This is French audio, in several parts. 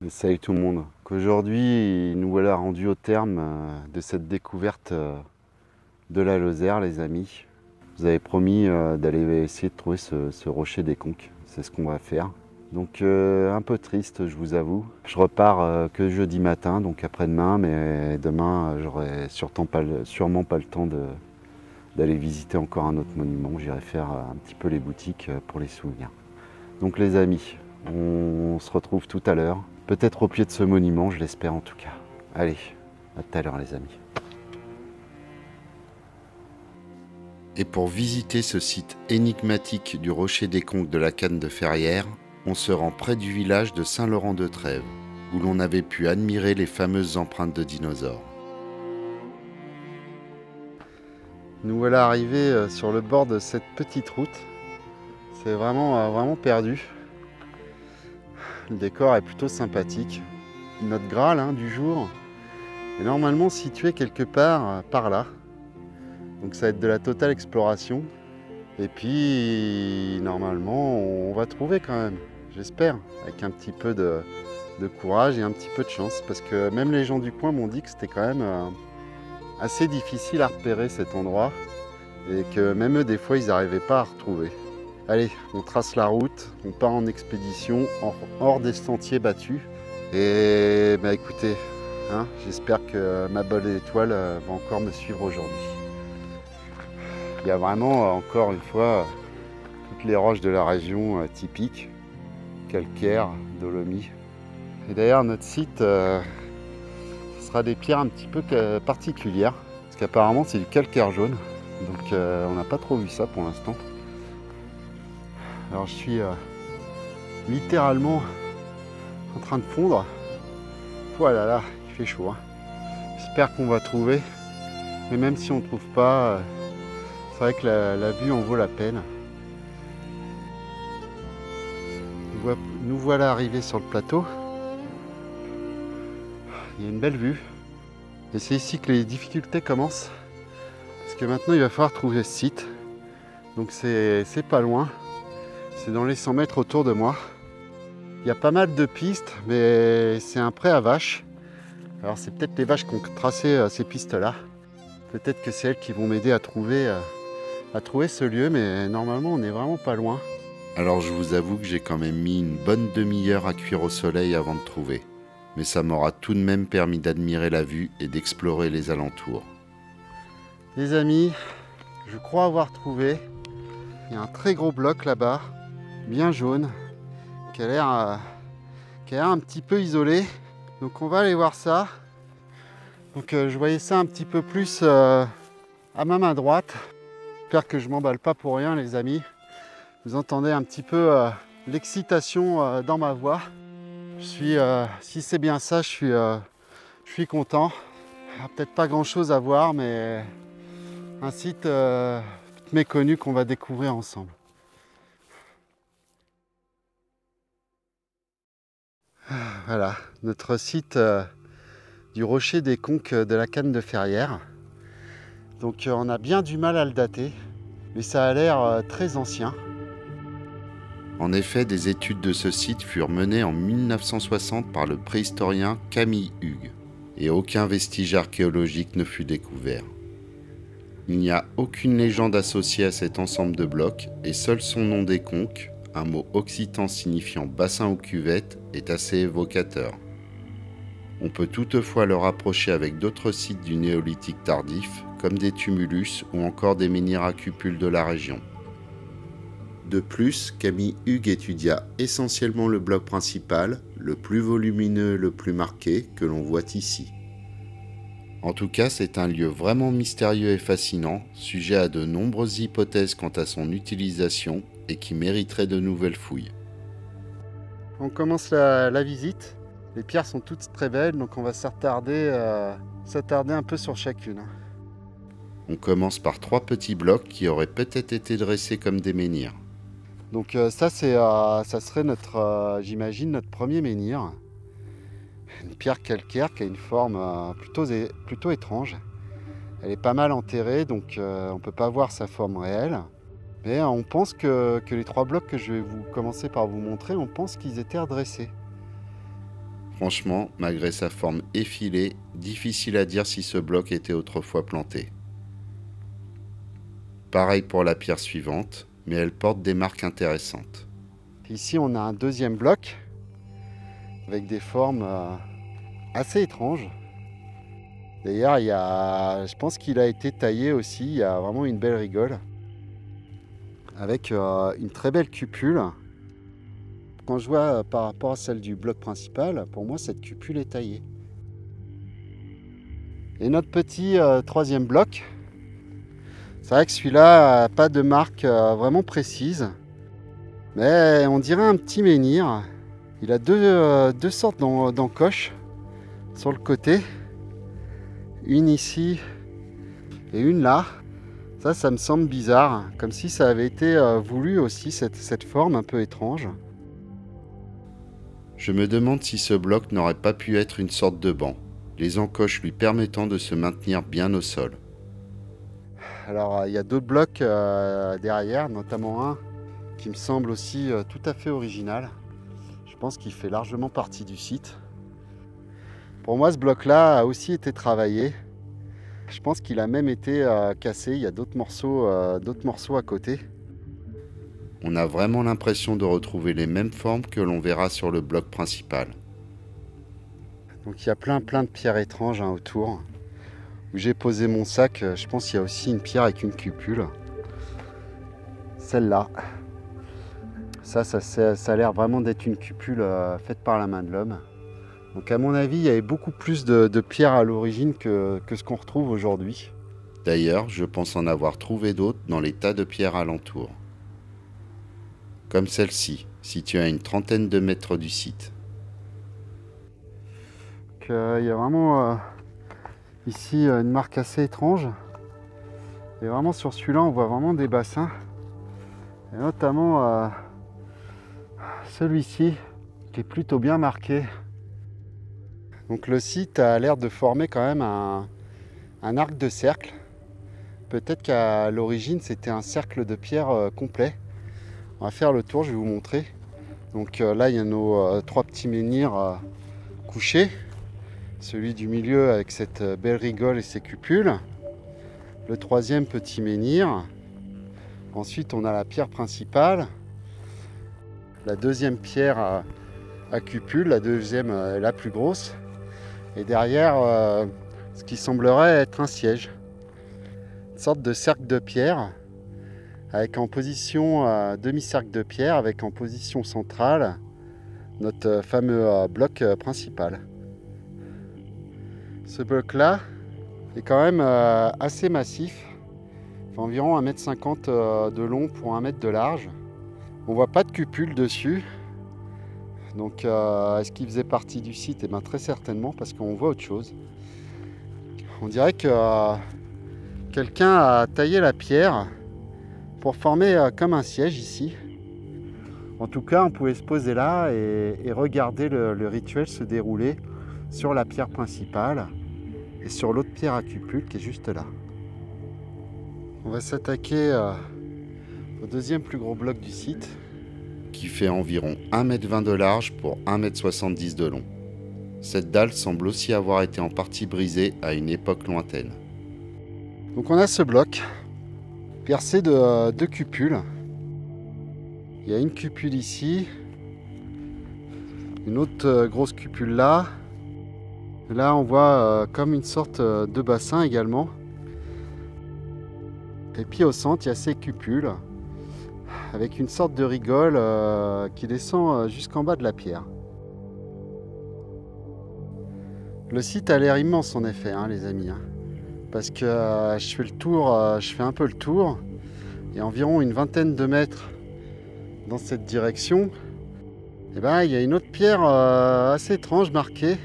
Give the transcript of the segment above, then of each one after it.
Salut tout le monde. Qu'aujourd'hui, nous voilà rendus au terme de cette découverte de la Lozère, les amis. Vous avez promis d'aller essayer de trouver ce rocher des Conques. C'est ce qu'on va faire. Donc un peu triste, je vous avoue. Je repars que jeudi matin, donc après-demain, mais demain, j'aurai sûrement pas le temps d'aller visiter encore un autre monument. J'irai faire un petit peu les boutiques pour les souvenirs. Donc les amis, on se retrouve tout à l'heure. Peut-être au pied de ce monument, je l'espère en tout cas. Allez, à tout à l'heure les amis. Et pour visiter ce site énigmatique du rocher des Conques de la Canne de Ferrières, on se rend près du village de Saint-Laurent-de-Trèves, où l'on avait pu admirer les fameuses empreintes de dinosaures. Nous voilà arrivés sur le bord de cette petite route. C'est vraiment perdu. Le décor est plutôt sympathique. Notre Graal du jour est normalement situé quelque part par là. Donc ça va être de la totale exploration. Et puis normalement on va trouver quand même, j'espère, avec un petit peu de courage et un petit peu de chance. Parce que même les gens du coin m'ont dit que c'était quand même assez difficile à repérer cet endroit. Et que même eux des fois ils n'arrivaient pas à retrouver. Allez, on trace la route, on part en expédition hors des sentiers battus. Et bah écoutez, j'espère que ma bonne étoile va encore me suivre aujourd'hui. Il y a vraiment, encore une fois, toutes les roches de la région typiques, calcaire, dolomie. Et d'ailleurs, notre site, ce sera des pierres un petit peu particulières, parce qu'apparemment c'est du calcaire jaune, donc on n'a pas trop vu ça pour l'instant. Alors je suis littéralement en train de fondre. Voilà, là, il fait chaud. J'espère qu'on va trouver, mais même si on ne trouve pas, c'est vrai que la vue en vaut la peine. Nous voilà arrivés sur le plateau. Il y a une belle vue. Et c'est ici que les difficultés commencent. Parce que maintenant, il va falloir trouver ce site. Donc c'est pas loin. C'est dans les 100 mètres autour de moi. Il y a pas mal de pistes, mais c'est un pré à vaches. Alors c'est peut-être les vaches qui ont tracé ces pistes-là. Peut-être que c'est elles qui vont m'aider à trouver ce lieu, mais normalement on est vraiment pas loin. Alors je vous avoue que j'ai quand même mis une bonne demi-heure à cuire au soleil avant de trouver. Mais ça m'aura tout de même permis d'admirer la vue et d'explorer les alentours. Les amis, je crois avoir trouvé. Il y a un très gros bloc là-bas, bien jaune, qui a l'air un petit peu isolé. Donc on va aller voir ça. Donc je voyais ça un petit peu plus à ma main droite. J'espère que je m'emballe pas pour rien les amis. Vous entendez un petit peu l'excitation dans ma voix. Si c'est bien ça, je suis content. Il n'y a peut-être pas grand chose à voir, mais un site méconnu qu'on va découvrir ensemble. Voilà, notre site du rocher des Conques de la Canne de Ferrières. Donc on a bien du mal à le dater, mais ça a l'air très ancien. En effet, des études de ce site furent menées en 1960 par le préhistorien Camille Hugues, et aucun vestige archéologique ne fut découvert. Il n'y a aucune légende associée à cet ensemble de blocs, et seul son nom des Conques, un mot occitan signifiant bassin ou cuvette, est assez évocateur. On peut toutefois le rapprocher avec d'autres sites du néolithique tardif, comme des tumulus ou encore des menhirs à cupules de la région. De plus, Camille Hugues étudia essentiellement le bloc principal, le plus volumineux, le plus marqué, que l'on voit ici. En tout cas, c'est un lieu vraiment mystérieux et fascinant, sujet à de nombreuses hypothèses quant à son utilisation et qui mériterait de nouvelles fouilles. On commence la visite. Les pierres sont toutes très belles, donc on va s'attarder un peu sur chacune. On commence par 3 petits blocs qui auraient peut-être été dressés comme des menhirs. Donc ça serait j'imagine, notre premier menhir. Une pierre calcaire qui a une forme plutôt étrange. Elle est pas mal enterrée, donc on ne peut pas voir sa forme réelle. Mais on pense que les 3 blocs que je vais commencer par vous montrer, on pense qu'ils étaient redressés. Franchement, malgré sa forme effilée, difficile à dire si ce bloc était autrefois planté. Pareil pour la pierre suivante, mais elle porte des marques intéressantes. Ici, on a un deuxième bloc avec des formes assez étranges. D'ailleurs, je pense qu'il a été taillé aussi, il y a vraiment une belle rigole. Avec une très belle cupule. Quand je vois par rapport à celle du bloc principal, pour moi, cette cupule est taillée. Et notre petit troisième bloc, c'est vrai que celui-là n'a pas de marque vraiment précise, mais on dirait un petit menhir. Il a deux sortes d'encoches sur le côté, une ici et une là. Ça me semble bizarre, comme si ça avait été voulu aussi, cette forme un peu étrange. Je me demande si ce bloc n'aurait pas pu être une sorte de banc, les encoches lui permettant de se maintenir bien au sol. Alors il y a d'autres blocs derrière, notamment un qui me semble aussi tout à fait original. Je pense qu'il fait largement partie du site. Pour moi, ce bloc-là a aussi été travaillé. Je pense qu'il a même été cassé. Il y a d'autres morceaux à côté. On a vraiment l'impression de retrouver les mêmes formes que l'on verra sur le bloc principal. Donc il y a plein de pierres étranges autour. Où j'ai posé mon sac, je pense qu'il y a aussi une pierre avec une cupule. Celle-là. Ça a l'air vraiment d'être une cupule faite par la main de l'homme. Donc à mon avis, il y avait beaucoup plus de pierres à l'origine que ce qu'on retrouve aujourd'hui. D'ailleurs, je pense en avoir trouvé d'autres dans les tas de pierres alentour. Comme celle-ci, située à une trentaine de mètres du site. Donc, il y a vraiment ici une marque assez étrange. Et vraiment sur celui-là, on voit vraiment des bassins. Et notamment celui-ci qui est plutôt bien marqué. Donc le site a l'air de former quand même un arc de cercle. Peut-être qu'à l'origine c'était un cercle de pierre complet. On va faire le tour, je vais vous montrer. Donc là il y a nos trois petits menhirs couchés. Celui du milieu avec cette belle rigole et ses cupules. Le troisième petit menhir. Ensuite on a la pierre principale. La deuxième pierre à cupule, la deuxième est la plus grosse. Et derrière, ce qui semblerait être un siège. Une sorte de cercle de pierre, avec en position demi-cercle de pierre, avec en position centrale notre fameux bloc principal. Ce bloc-là est quand même assez massif. Il fait environ 1,50 m de long pour 1 m de large. On voit pas de cupule dessus. Donc est-ce qu'il faisait partie du site? Eh bien très certainement, parce qu'on voit autre chose. On dirait que quelqu'un a taillé la pierre pour former comme un siège ici. En tout cas, on pouvait se poser là et regarder le rituel se dérouler sur la pierre principale et sur l'autre pierre à cupule qui est juste là. On va s'attaquer au deuxième plus gros bloc du site, qui fait environ 1,20 m de large pour 1,70 m de long. Cette dalle semble aussi avoir été en partie brisée à une époque lointaine. Donc on a ce bloc percé de deux cupules. Il y a une cupule ici, une autre grosse cupule là. Là on voit comme une sorte de bassin également. Et puis au centre il y a ces cupules avec une sorte de rigole qui descend jusqu'en bas de la pierre. Le site a l'air immense en effet, les amis. Parce que je fais le tour, je fais un peu le tour. Il y a environ une vingtaine de mètres dans cette direction. Et ben, il y a une autre pierre assez étrange marquée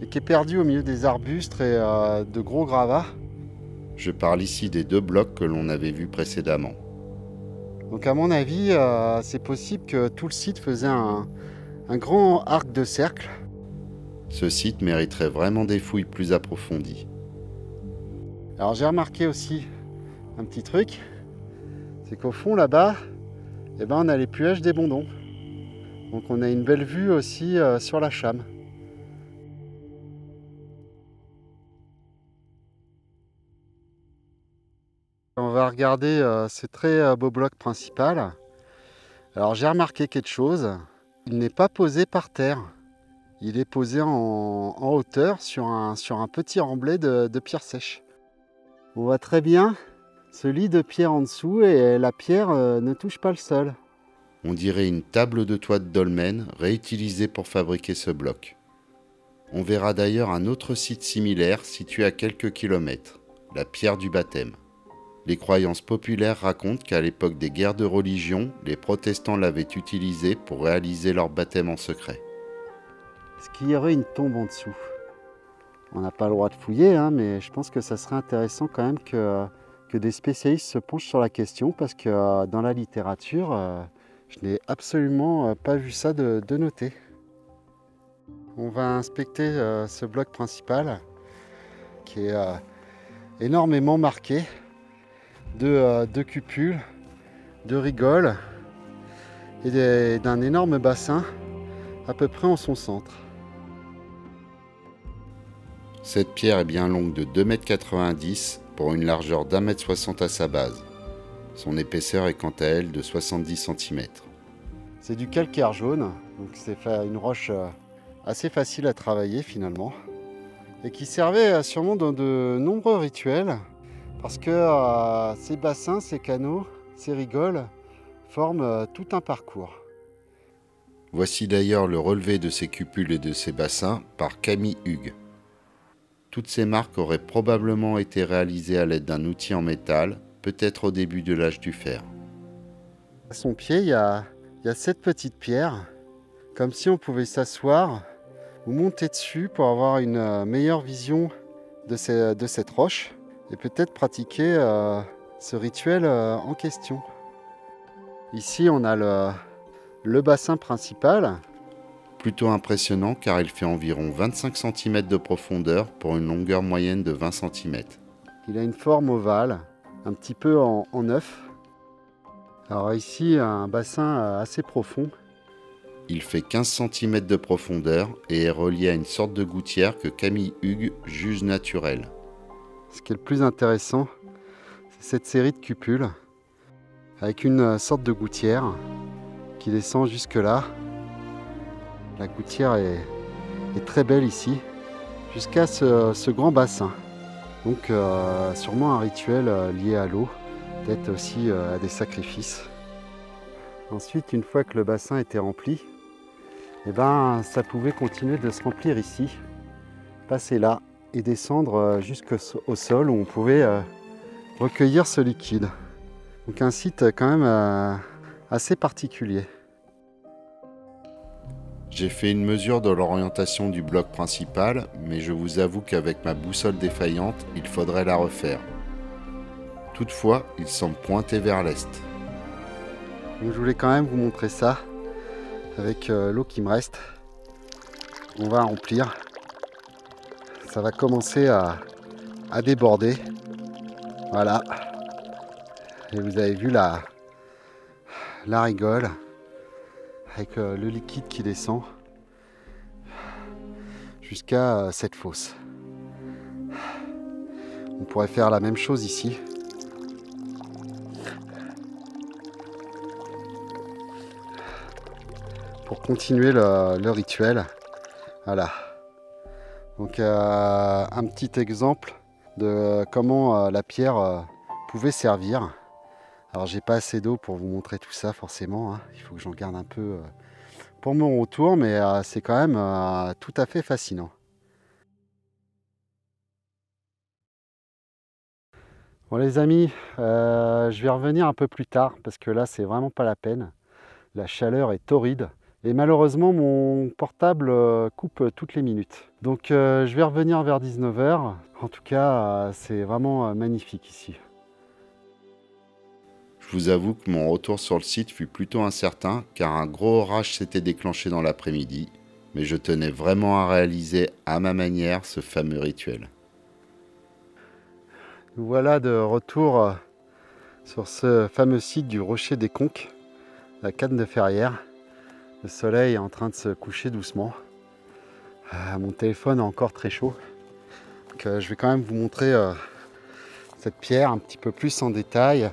et qui est perdue au milieu des arbustes et de gros gravats. Je parle ici des deux blocs que l'on avait vus précédemment. Donc à mon avis, c'est possible que tout le site faisait un grand arc de cercle. Ce site mériterait vraiment des fouilles plus approfondies. Alors j'ai remarqué aussi un petit truc, c'est qu'au fond là-bas, on a les puages des Bondons. Donc on a une belle vue aussi sur la Cham. va regarder ce très beau bloc principal. Alors j'ai remarqué quelque chose, il n'est pas posé par terre. Il est posé en hauteur sur un petit remblai de pierre sèche. On voit très bien ce lit de pierre en dessous et la pierre ne touche pas le sol. On dirait une table de toit de dolmen réutilisée pour fabriquer ce bloc. On verra d'ailleurs un autre site similaire situé à quelques kilomètres, la pierre du baptême. Les croyances populaires racontent qu'à l'époque des guerres de religion, les protestants l'avaient utilisée pour réaliser leur baptême en secret. Est-ce qu'il y aurait une tombe en dessous? On n'a pas le droit de fouiller, hein, mais je pense que ça serait intéressant quand même que des spécialistes se penchent sur la question, parce que dans la littérature, je n'ai absolument pas vu ça de noté. On va inspecter ce bloc principal qui est énormément marqué de cupules, de rigoles et d'un énorme bassin à peu près en son centre. Cette pierre est bien longue de 2,90 m pour une largeur d'1,60 m à sa base. Son épaisseur est quant à elle de 70 cm. C'est du calcaire jaune, donc c'est une roche assez facile à travailler finalement, et qui servait sûrement dans de nombreux rituels, parce que ces bassins, ces canaux, ces rigoles forment tout un parcours. Voici d'ailleurs le relevé de ces cupules et de ces bassins par Camille Hugues. Toutes ces marques auraient probablement été réalisées à l'aide d'un outil en métal, peut-être au début de l'âge du fer. À son pied, il y a cette petite pierre, comme si on pouvait s'asseoir ou monter dessus pour avoir une meilleure vision de cette roche et peut-être pratiquer ce rituel en question. Ici, on a le bassin principal. Plutôt impressionnant car il fait environ 25 cm de profondeur pour une longueur moyenne de 20 cm. Il a une forme ovale, un petit peu en œuf. Alors ici, un bassin assez profond. Il fait 15 cm de profondeur et est relié à une sorte de gouttière que Camille Hugues juge naturelle. Ce qui est le plus intéressant, c'est cette série de cupules avec une sorte de gouttière qui descend jusque là. La gouttière est très belle ici, jusqu'à ce grand bassin. Donc sûrement un rituel lié à l'eau, peut-être aussi à des sacrifices. Ensuite, une fois que le bassin était rempli, ça pouvait continuer de se remplir ici, passer là et descendre jusqu'au sol où on pouvait recueillir ce liquide. Donc un site quand même assez particulier. J'ai fait une mesure de l'orientation du bloc principal, mais je vous avoue qu'avec ma boussole défaillante, il faudrait la refaire. Toutefois, il semble pointer vers l'est. Donc je voulais quand même vous montrer ça, avec l'eau qui me reste. On va remplir. Ça va commencer à déborder. Voilà. Et vous avez vu la rigole, avec le liquide qui descend jusqu'à cette fosse. On pourrait faire la même chose ici. Pour continuer le rituel. Voilà. Donc un petit exemple de comment la pierre pouvait servir. Alors j'ai pas assez d'eau pour vous montrer tout ça forcément, hein. Il faut que j'en garde un peu pour mon retour, mais c'est quand même tout à fait fascinant. Bon les amis, je vais revenir un peu plus tard parce que là c'est vraiment pas la peine. La chaleur est torride et malheureusement mon portable coupe toutes les minutes. Donc je vais revenir vers 19 h. En tout cas c'est vraiment magnifique ici. Je vous avoue que mon retour sur le site fut plutôt incertain car un gros orage s'était déclenché dans l'après-midi, mais je tenais vraiment à réaliser à ma manière ce fameux rituel. Nous voilà de retour sur ce fameux site du Rocher des Conques, la canne de Ferrières. Le soleil est en train de se coucher doucement. Mon téléphone est encore très chaud. Donc, je vais quand même vous montrer cette pierre un petit peu plus en détail.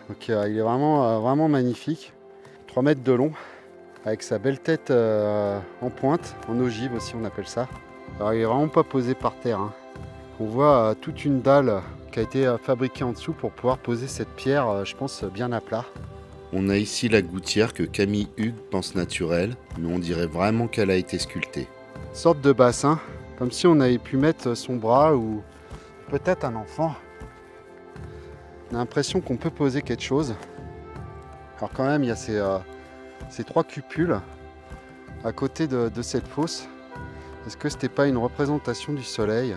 Donc il est vraiment magnifique. 3 mètres de long, avec sa belle tête en pointe, en ogive aussi on appelle ça. Alors il est vraiment pas posé par terre, hein. On voit toute une dalle qui a été fabriquée en dessous pour pouvoir poser cette pierre, je pense, bien à plat. On a ici la gouttière que Camille Hugues pense naturelle, mais on dirait vraiment qu'elle a été sculptée. Une sorte de bassin, comme si on avait pu mettre son bras ou peut-être un enfant. On a l'impression qu'on peut poser quelque chose. Alors quand même, il y a ces 3 cupules à côté de cette fosse. Est-ce que c'était pas une représentation du soleil?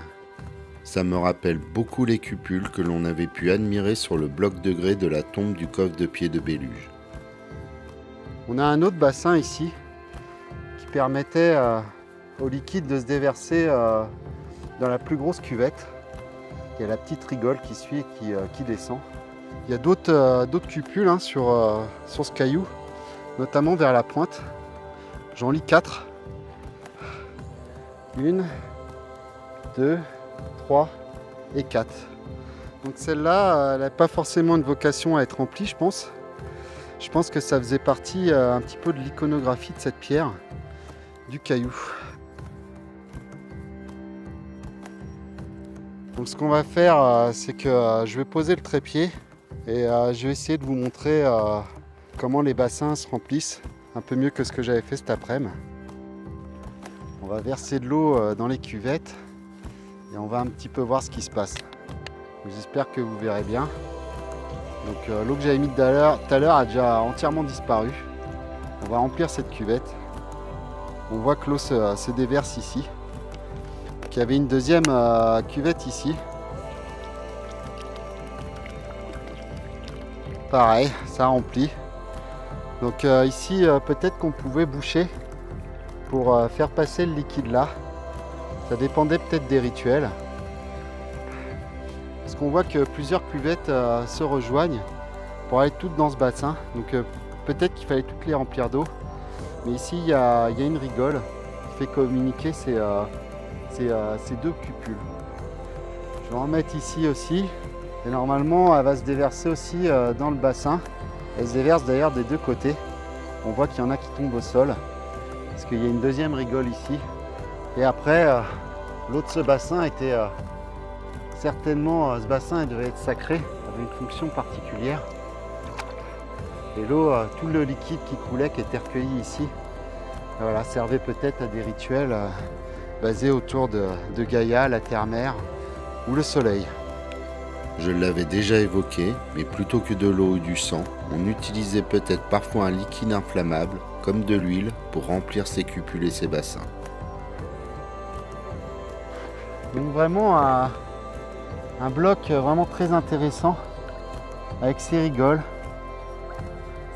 Ça me rappelle beaucoup les cupules que l'on avait pu admirer sur le bloc de grès de la tombe du coffre de pied de Béluge. On a un autre bassin ici qui permettait au liquide de se déverser dans la plus grosse cuvette. Il y a la petite rigole qui suit et qui descend. Il y a d'autres cupules hein, sur ce caillou, notamment vers la pointe. J'en lis 4. 1, 2, 3 et 4. Donc celle-là, elle n'a pas forcément une vocation à être remplie, je pense. Je pense que ça faisait partie un petit peu de l'iconographie de cette pierre, du caillou. Donc ce qu'on va faire, c'est que je vais poser le trépied et je vais essayer de vous montrer comment les bassins se remplissent, un peu mieux que ce que j'avais fait cet après-midi. On va verser de l'eau dans les cuvettes et on va un petit peu voir ce qui se passe. J'espère que vous verrez bien. Donc l'eau que j'avais mis tout à l'heure a déjà entièrement disparu. On va remplir cette cuvette. On voit que l'eau se déverse ici. Il y avait une deuxième cuvette ici. Pareil, ça remplit. Donc ici, peut-être qu'on pouvait boucher pour faire passer le liquide là. Ça dépendait peut-être des rituels. Parce qu'on voit que plusieurs cuvettes se rejoignent pour aller toutes dans ce bassin. Donc peut-être qu'il fallait toutes les remplir d'eau. Mais ici, il y a une rigole qui fait communiquer ces 2 cupules. Je vais en mettre ici aussi. Et normalement, elle va se déverser aussi dans le bassin. Elle se déverse d'ailleurs des 2 côtés. On voit qu'il y en a qui tombent au sol. Parce qu'il y a une deuxième rigole ici. Et après, l'eau de ce bassin était certainement, ce bassin devait être sacré, avait une fonction particulière. Et l'eau, tout le liquide qui coulait, qui était recueilli ici, voilà, servait peut-être à des rituels basés autour de Gaïa, la terre-mère ou le soleil. Je l'avais déjà évoqué, mais plutôt que de l'eau ou du sang, on utilisait peut-être parfois un liquide inflammable, comme de l'huile, pour remplir ces cupules et ces bassins. Donc vraiment un bloc vraiment très intéressant, avec ces rigoles,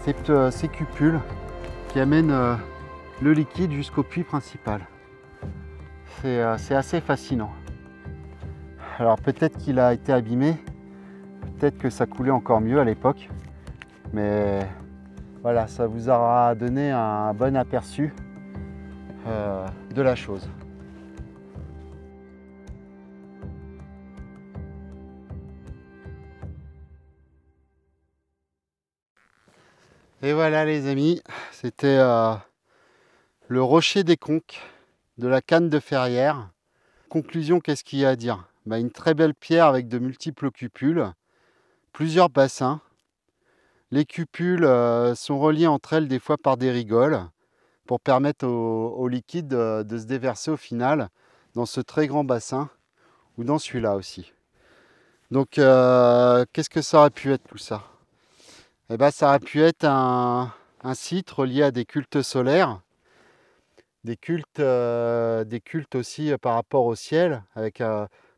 ces cupules qui amènent le liquide jusqu'au puits principal. C'est assez fascinant. Alors peut-être qu'il a été abîmé, peut-être que ça coulait encore mieux à l'époque, mais voilà, ça vous aura donné un bon aperçu de la chose. Et voilà les amis, c'était le rocher des Conques de la Canne de Ferrières. Conclusion, qu'est-ce qu'il y a à dire? Une très belle pierre avec de multiples cupules, plusieurs bassins. Les cupules sont reliées entre elles des fois par des rigoles pour permettre au liquide de se déverser au final dans ce très grand bassin ou dans celui-là aussi. Donc qu'est-ce que ça aurait pu être tout ça? Eh bien, ça aurait pu être un site relié à des cultes solaires, des cultes aussi par rapport au ciel, avec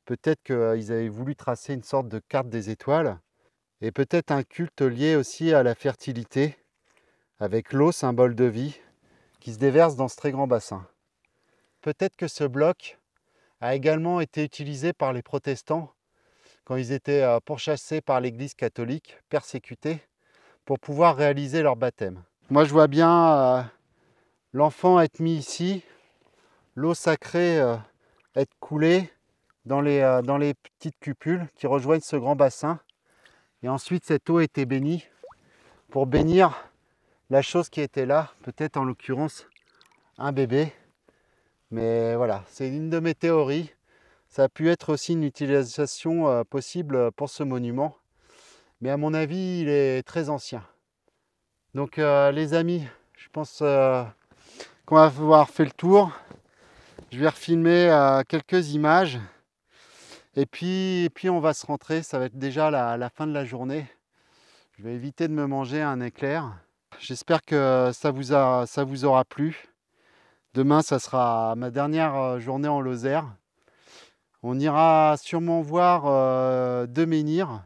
peut-être qu'ils avaient voulu tracer une sorte de carte des étoiles, et peut-être un culte lié aussi à la fertilité, avec l'eau, symbole de vie, qui se déverse dans ce très grand bassin. Peut-être que ce bloc a également été utilisé par les protestants quand ils étaient pourchassés par l'Église catholique, persécutés, pour pouvoir réaliser leur baptême. Moi, je vois bien l'enfant être mis ici, l'eau sacrée être coulée, dans les petites cupules qui rejoignent ce grand bassin. Et ensuite, cette eau était bénie pour bénir la chose qui était là, peut-être en l'occurrence un bébé. Mais voilà, c'est une de mes théories. Ça a pu être aussi une utilisation possible pour ce monument. Mais à mon avis, il est très ancien. Donc les amis, je pense qu'on va avoir fait le tour. Je vais refilmer quelques images. Et puis on va se rentrer, ça va être déjà la fin de la journée. Je vais éviter de me manger un éclair. J'espère que ça vous aura plu. Demain, ça sera ma dernière journée en Lozère. On ira sûrement voir deux menhirs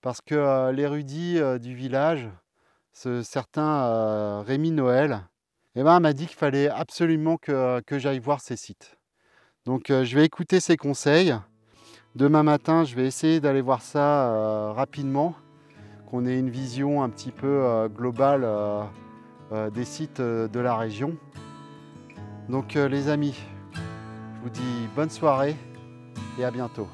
parce que l'érudit du village, ce certain Rémi Noël, m'a dit qu'il fallait absolument que j'aille voir ces sites. Donc je vais écouter ses conseils. Demain matin, je vais essayer d'aller voir ça rapidement, qu'on ait une vision un petit peu globale des sites de la région. Donc les amis, je vous dis bonne soirée et à bientôt.